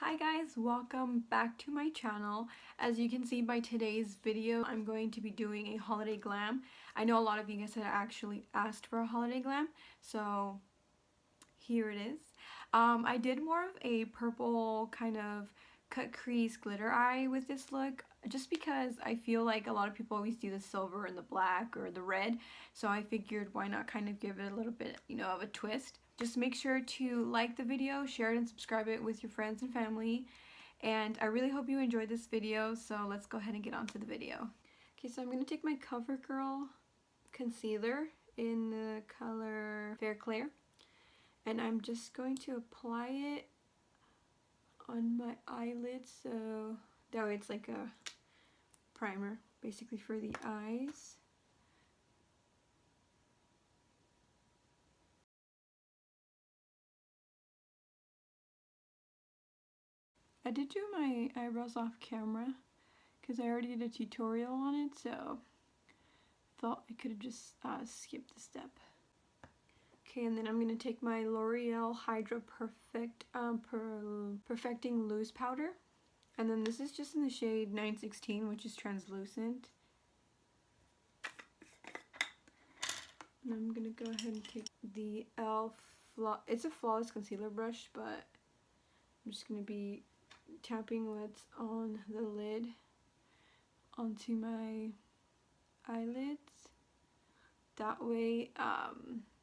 Hi guys, welcome back to my channel. As you can see by today's video, I'm going to be doing a holiday glam. I know a lot of you guys had actually asked for a holiday glam, so here it is. I did more of a purple kind of cut crease glitter eye with this look, just because I feel like a lot of people always do the silver and the black or the red, so I figured why not kind of give it a little bit, of a twist. Just make sure to like the video, share it, and subscribe it with your friends and family. And I really hope you enjoyed this video, so let's go ahead and get on to the video. Okay, so I'm going to take my CoverGirl concealer in the color Fair Clair, and I'm just going to apply it on my eyelids, so that way it's like a primer basically for the eyes. I did do my eyebrows off camera because I already did a tutorial on it, so thought I could have just skipped the step. Okay, and then I'm going to take my L'Oreal Hydra Perfecting Loose Powder. And then this is just in the shade 916, which is translucent. And I'm going to go ahead and take the e.l.f. It's a flawless concealer brush, but I'm just going to be tapping what's on the lid onto my eyelids. That way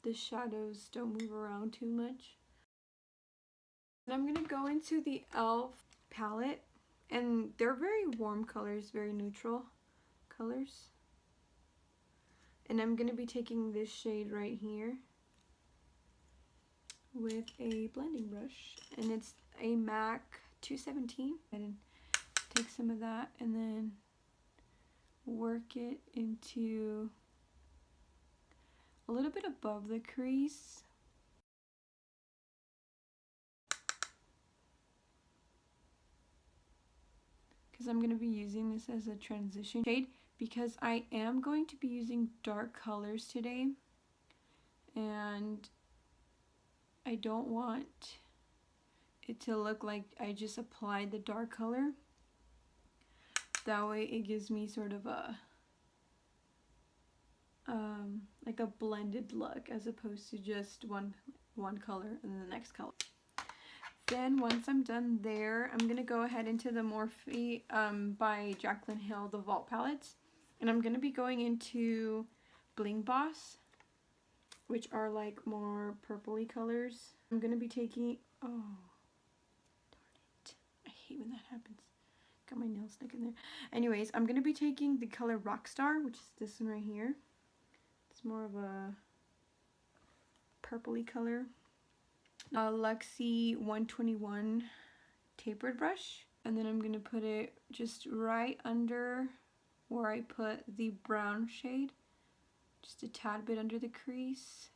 the shadows don't move around too much. And I'm going to go into the e.l.f. palette, and they're very warm colors, very neutral colors. And I'm going to be taking this shade right here with a blending brush, and it's a MAC 217. And take some of that and then work it into a little bit above the crease. Because I'm going to be using this as a transition shade, because I am going to be using dark colors today, and I don't want it to look like I just applied the dark color. That way it gives me sort of a like a blended look, as opposed to just one color and then the next color. Then once I'm done there, I'm gonna go ahead into the Morphe by Jaclyn Hill, the Vault palettes, and I'm gonna be going into Bling Boss, which are like more purpley colors. I'm gonna be taking, oh darn it, I hate when that happens. Got my nail stuck in there. Anyways, I'm gonna be taking the color Rockstar, which is this one right here. It's more of a purpley color. Luxie 121 tapered brush, and then I'm gonna put it just right under where I put the brown shade, just a tad bit under the crease.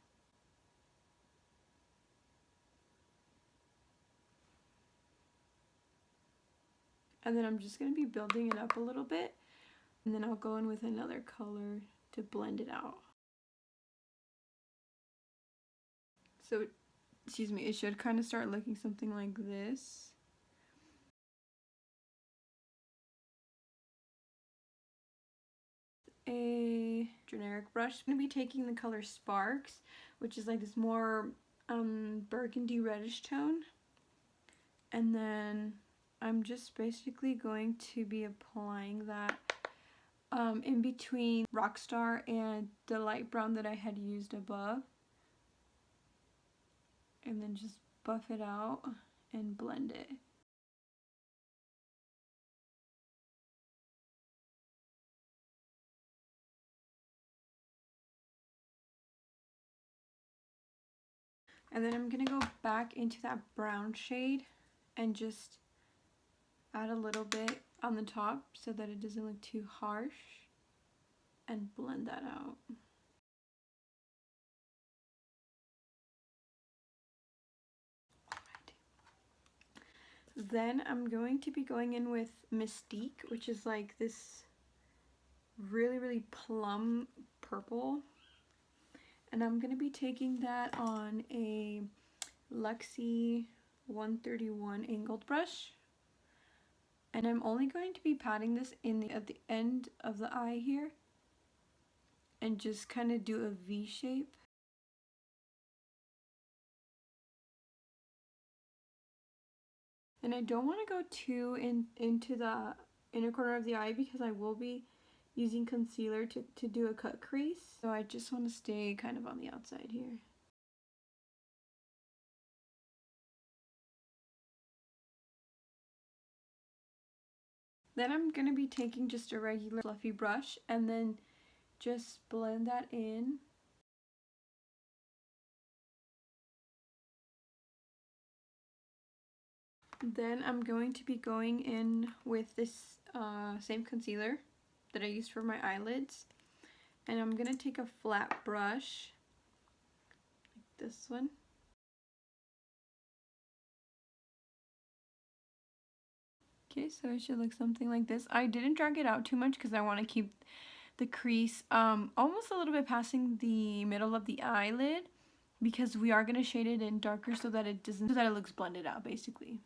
And then I'm just gonna be building it up a little bit, and then I'll go in with another color to blend it out. So excuse me, it should kind of start looking something like this. A generic brush. I'm going to be taking the color Sparks, which is like this more burgundy reddish tone. And then I'm just basically going to be applying that in between Rockstar and the light brown that I had used above. And then just buff it out and blend it. And then I'm going to go back into that brown shade and just add a little bit on the top so that it doesn't look too harsh, and blend that out. Then I'm going to be going in with Mystique, which is like this really plum purple, and I'm going to be taking that on a Luxie 131 angled brush. And I'm only going to be patting this at the end of the eye here. And just kind of do a V shape. And I don't want to go too into the inner corner of the eye because I will be using concealer to do a cut crease. So I just want to stay kind of on the outside here. Then I'm going to be taking just a regular fluffy brush and then just blend that in. Then I'm going to be going in with this same concealer that I used for my eyelids. And I'm going to take a flat brush, like this one. Okay, so it should look something like this. I didn't drag it out too much because I want to keep the crease almost a little bit passing the middle of the eyelid, because we are going to shade it in darker so that it looks blended out basically.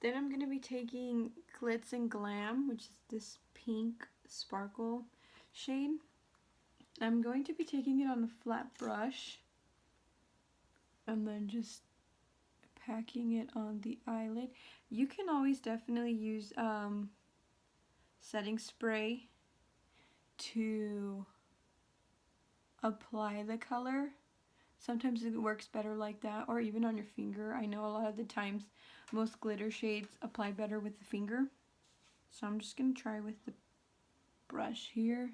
Then I'm going to be taking Glitz and Glam, which is this pink sparkle shade. I'm going to be taking it on a flat brush and then just packing it on the eyelid. You can always definitely use setting spray to apply the color. Sometimes it works better like that, or even on your finger. I know a lot of the times most glitter shades apply better with the finger. So I'm just going to try with the brush here.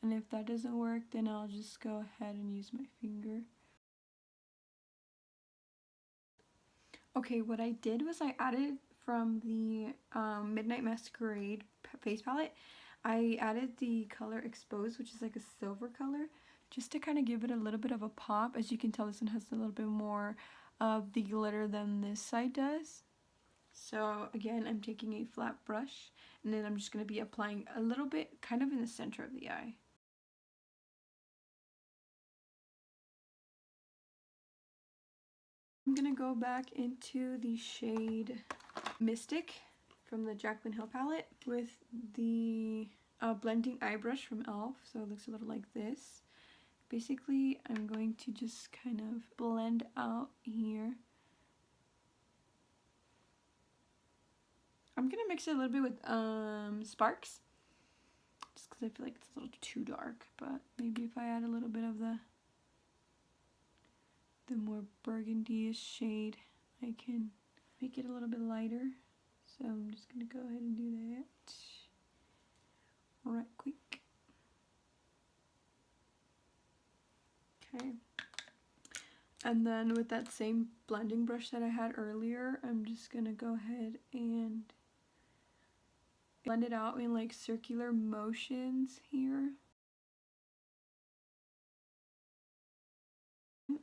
And if that doesn't work, then I'll just go ahead and use my finger. Okay, what I did was I added from the Midnight Masquerade face palette, I added the color Exposed, which is like a silver color, just to kind of give it a little bit of a pop. As you can tell, this one has a little bit more of the glitter than this side does. So again, I'm taking a flat brush, and then I'm just going to be applying a little bit kind of in the center of the eye. I'm going to go back into the shade Mystic from the Jaclyn Hill palette with the blending eye brush from e.l.f. So it looks a little like this. Basically, I'm going to just kind of blend out here. I'm going to mix it a little bit with Sparks, just because I feel like it's a little too dark, but maybe if I add a little bit of the more burgundy-ish shade, I can make it a little bit lighter. So I'm just going to go ahead and do that right quick. Okay. And then with that same blending brush that I had earlier, I'm just going to go ahead and blend it out in like circular motions here.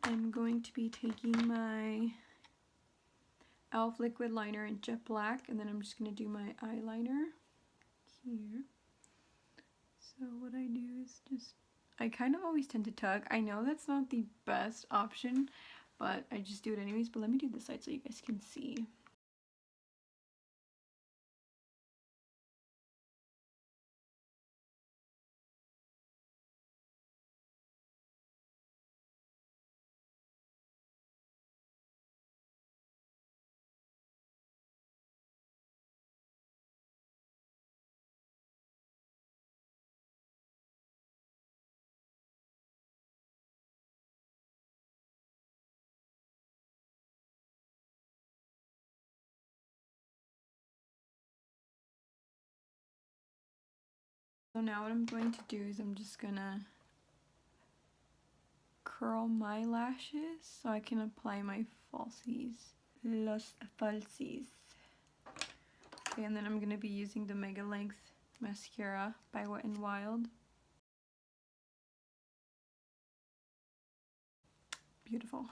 I'm going to be taking my e.l.f. liquid liner in jet black, and then I'm just going to do my eyeliner here. So what I do is just, I kind of always tend to tug. I know that's not the best option, but I just do it anyways. But let me do this side so you guys can see. So now what I'm going to do is I'm just gonna curl my lashes so I can apply my falsies. Los falsies. Okay, and then I'm gonna be using the Megalength mascara by WetnWild. Beautiful.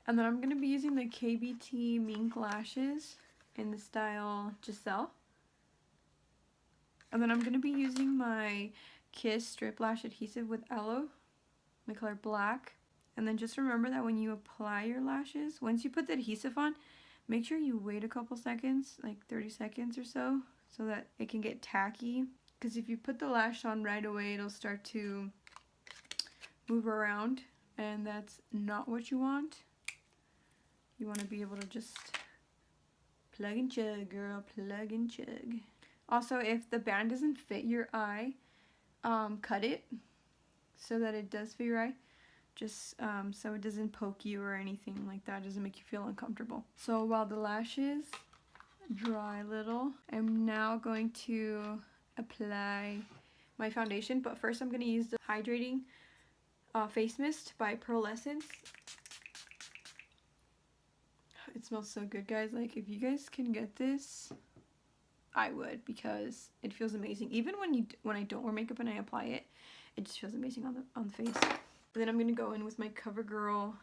And then I'm gonna be using the K.T.B mink lashes in the style Giselle. And then I'm going to be using my Kiss Strip Lash Adhesive with Aloe, my color Black. And then just remember that when you apply your lashes, once you put the adhesive on, make sure you wait a couple seconds, like 30 seconds or so that it can get tacky. Because if you put the lash on right away, it'll start to move around, and that's not what you want. You want to be able to just plug and chug, girl, plug and chug. Also, if the band doesn't fit your eye, cut it so that it does fit your eye. Just so it doesn't poke you or anything like that, it doesn't make you feel uncomfortable. So while the lashes dry a little, I'm now going to apply my foundation, but first I'm going to use the hydrating face mist by Pearlescence. It smells so good, guys. Like, if you guys can get this, I would, because it feels amazing. Even when I don't wear makeup and I apply it, it just feels amazing on the face. And then I'm going to go in with my CoverGirl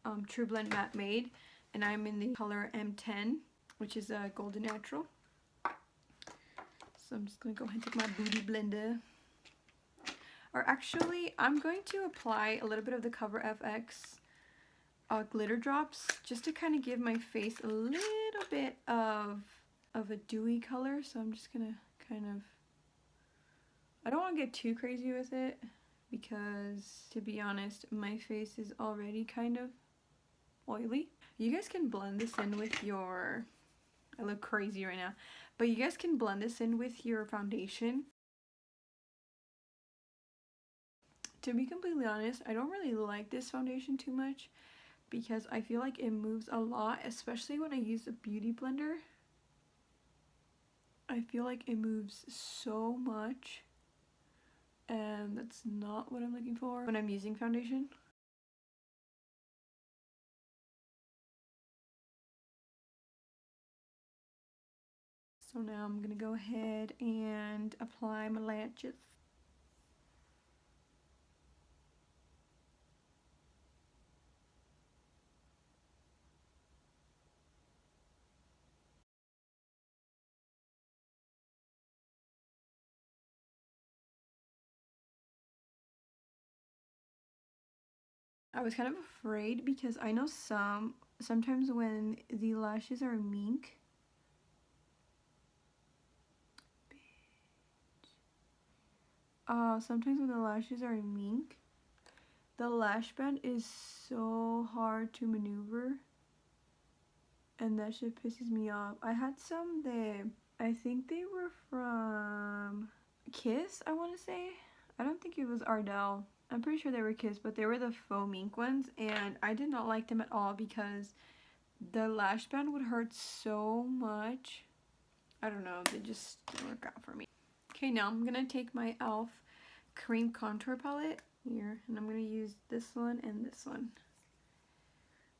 Trublend Matte Made, and I'm in the color M10, which is a golden natural. So I'm just going to go ahead and take my booty blender. Or actually, I'm going to apply a little bit of the Cover FX glitter drops, just to kind of give my face a little bit of a dewy color. So I'm just going to kind of, I don't want to get too crazy with it, because to be honest, my face is already kind of oily. You guys can blend this in with your, I look crazy right now, but you guys can blend this in with your foundation. To be completely honest, I don't really like this foundation too much, because I feel like it moves a lot, especially when I use a beauty blender. I feel like it moves so much, and that's not what I'm looking for when I'm using foundation. So now I'm gonna go ahead and apply my lashes. I was kind of afraid, because I know sometimes when the lashes are mink, sometimes when the lashes are mink, the lash band is so hard to maneuver, and that shit pisses me off. I had some that I think they were from Kiss, I want to say. I don't think it was Ardell. I'm pretty sure they were Kiss, but they were the faux mink ones, and I did not like them at all, because the lash band would hurt so much. I don't know, they just didn't work out for me. Okay, now I'm gonna take my e.l.f. cream contour palette here, and I'm gonna use this one and this one.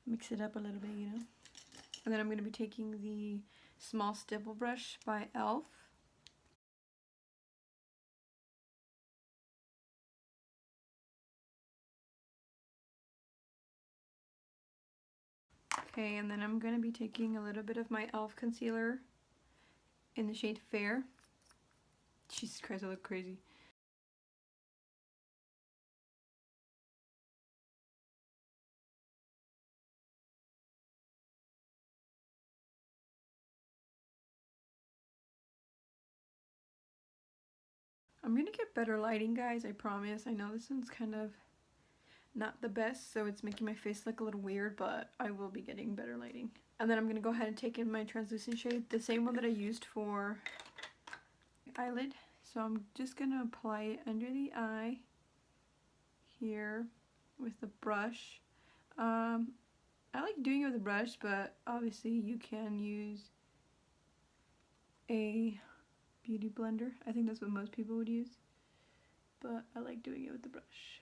Mix it up a little bit, you know. And then I'm gonna be taking the small stipple brush by e.l.f. Okay, and then I'm going to be taking a little bit of my e.l.f. concealer in the shade Fair. Jesus Christ, I look crazy. I'm going to get better lighting, guys, I promise. I know this one's kind of not the best, so it's making my face look a little weird, but I will be getting better lighting. And then I'm going to go ahead and take in my translucent shade, the same one that I used for eyelid. So I'm just going to apply it under the eye here with the brush. I like doing it with a brush, but obviously you can use a beauty blender. I think that's what most people would use, but I like doing it with the brush.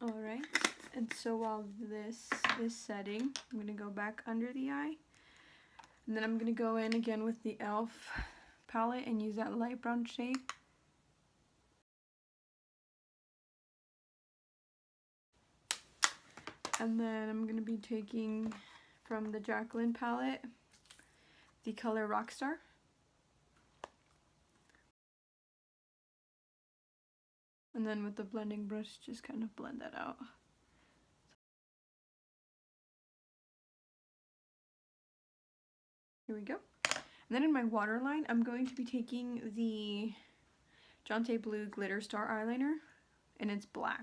Alright, and so while this is setting, I'm going to go back under the eye, and then I'm going to go in again with the e.l.f. palette and use that light brown shade. And then I'm going to be taking from the Jaclyn palette the color Rockstar. And then with the blending brush, just kind of blend that out. Here we go. And then in my waterline, I'm going to be taking the Jonteblu Glitter Star eyeliner, and it's black.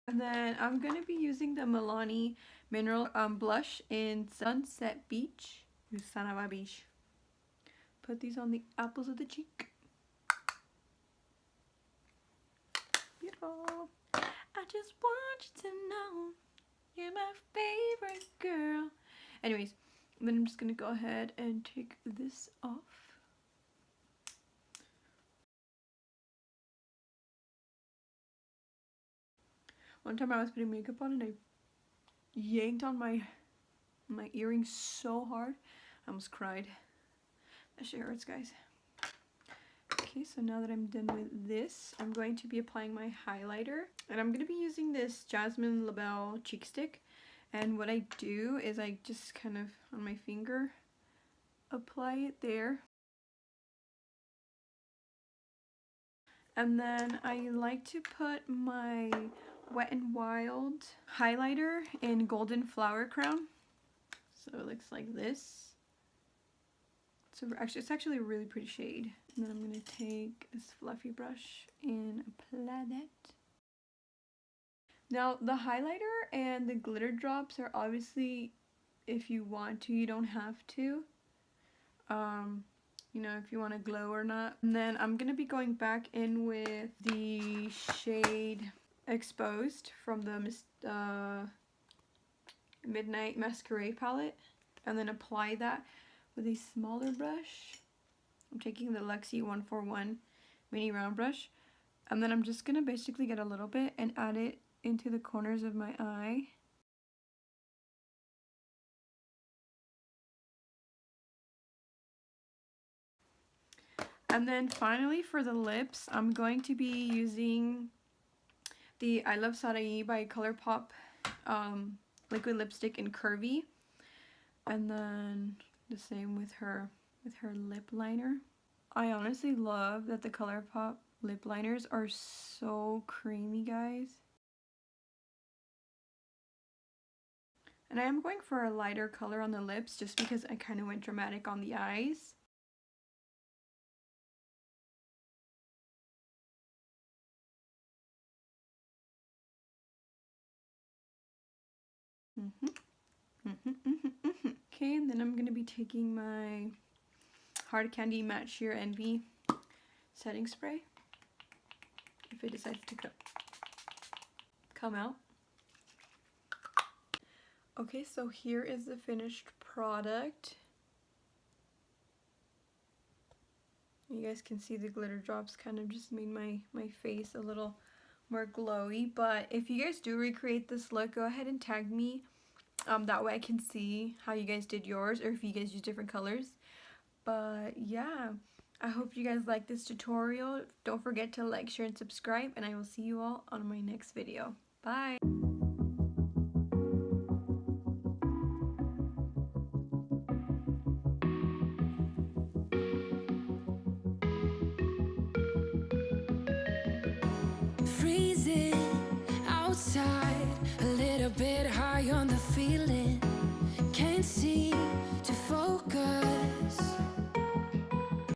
And then I'm going to be using the Milani Mineral Blush in Sunset Beach. Iluvsarahii Beach. Put these on the apples of the cheek. Beautiful. I just want you to know you're my favorite girl. Anyways, then I'm just going to go ahead and take this off. One time I was putting makeup on and I yanked on my earrings so hard, I almost cried. That shit hurts, guys. Okay, so now that I'm done with this, I'm going to be applying my highlighter. And I'm going to be using this Jasmine Belle cheek stick. And what I do is I just kind of, on my finger, apply it there. And then I like to put my WetnWild highlighter in Golden Flower Crown. So it looks like this. So actually, it's actually a really pretty shade. And then I'm going to take this fluffy brush and apply that. Now, the highlighter and the glitter drops are obviously, if you want to, you don't have to. You know, if you want to glow or not. And then I'm going to be going back in with the shade Exposed from the Midnight Masquerade palette. And then apply that with a smaller brush. I'm taking the Luxie 141 mini round brush. And then I'm just going to basically get a little bit and add it into the corners of my eye. And then finally for the lips, I'm going to be using the Iluvsarahii by Colourpop liquid lipstick in Curvii. And then the same with her lip liner. I honestly love that the Colourpop lip liners are so creamy, guys. And I am going for a lighter color on the lips just because I kind of went dramatic on the eyes. Okay, and then I'm going to be taking my Hard Candy Matte Sheer Envy setting spray. If it decides to come out. Okay, so here is the finished product. You guys can see the glitter drops kind of just made my face a little more glowy. But if you guys do recreate this look, go ahead and tag me. That way I can see how you guys did yours, or if you guys use different colors. But yeah, I hope you guys like this tutorial. Don't forget to like, share, and subscribe, and I will see you all on my next video. Bye! Outside, a little bit high on the feeling, can't see